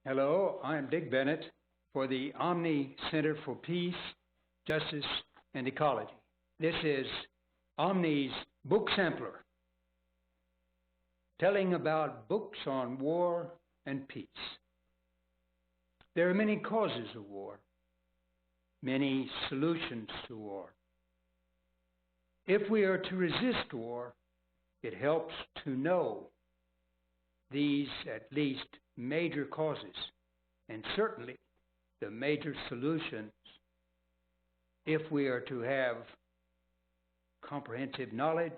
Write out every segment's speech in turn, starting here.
Hello, I'm Dick Bennett for the Omni Center for Peace, Justice, and Ecology. This is Omni's book sampler, telling about books on war and peace. There are many causes of war, many solutions to war. If we are to resist war, it helps to know these at least major causes, and certainly the major solutions if we are to have comprehensive knowledge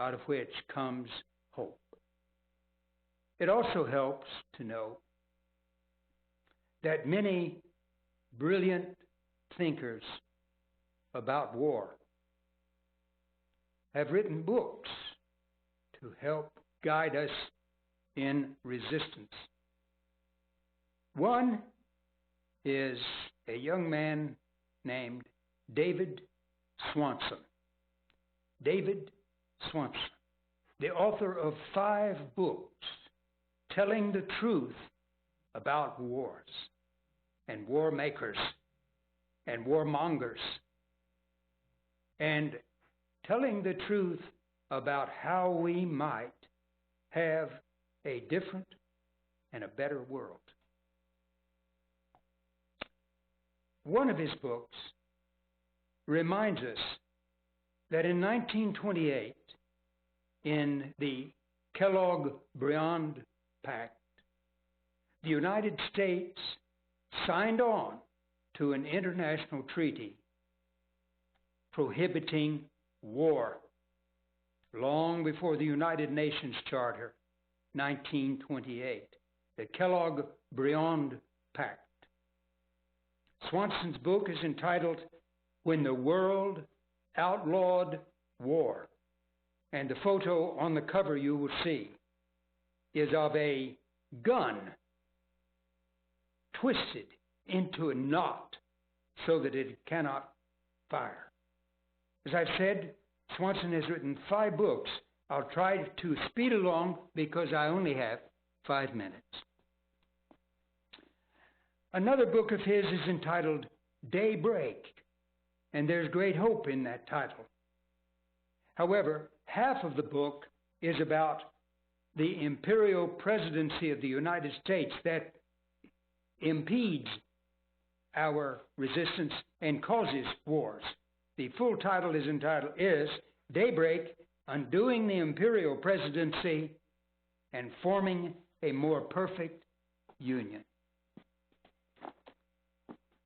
out of which comes hope. It also helps to know that many brilliant thinkers about war have written books to help guide us in resistance. One is a young man named David Swanson. David Swanson, the author of 5 books telling the truth about wars and war makers and warmongers, and telling the truth about how we might have a different and a better world. One of his books reminds us that in 1928, in the Kellogg-Briand Pact, the United States signed on to an international treaty prohibiting war long before the United Nations Charter, 1928, the Kellogg-Briand Pact. Swanson's book is entitled When the World Outlawed War, and the photo on the cover you will see is of a gun twisted into a knot so that it cannot fire. As I've said, Swanson has written 5 books. I'll try to speed along because I only have 5 minutes. Another book of his is entitled Daybreak, and there's great hope in that title. However, half of the book is about the imperial presidency of the United States that impedes our resistance and causes wars. The full title is Daybreak, Undoing the Imperial Presidency and Forming a More Perfect Union.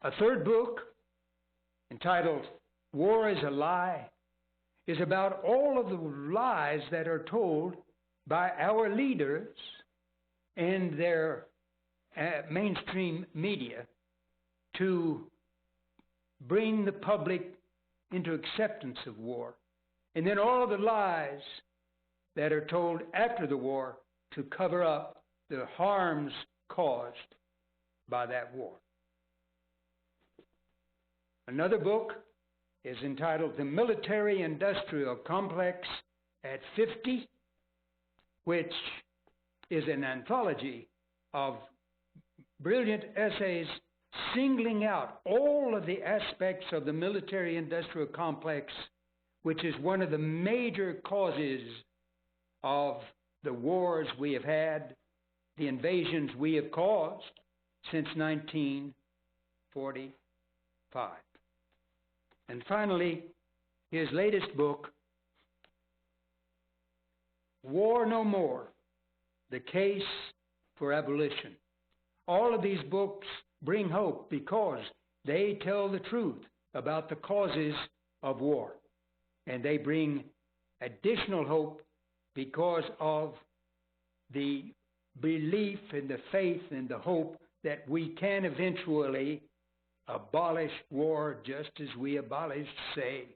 A third book, entitled War is a Lie, is about all of the lies that are told by our leaders and their mainstream media to bring the public into acceptance of war, and then all of the lies that are told after the war to cover up the harms caused by that war. Another book is entitled The Military-Industrial Complex at 50, which is an anthology of brilliant essays singling out all of the aspects of the military-industrial complex, which is one of the major causes of the wars we have had, the invasions we have caused since 1945. And finally, his latest book, War No More, The Case for Abolition. All of these books bring hope because they tell the truth about the causes of war. And they bring additional hope because of the belief and the faith and the hope that we can eventually abolish war just as we abolished, say,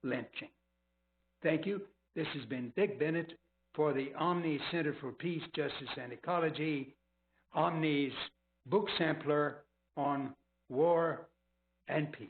lynching. Thank you. This has been Dick Bennett for the Omni Center for Peace, Justice, and Ecology, Omni's book sampler on war and peace.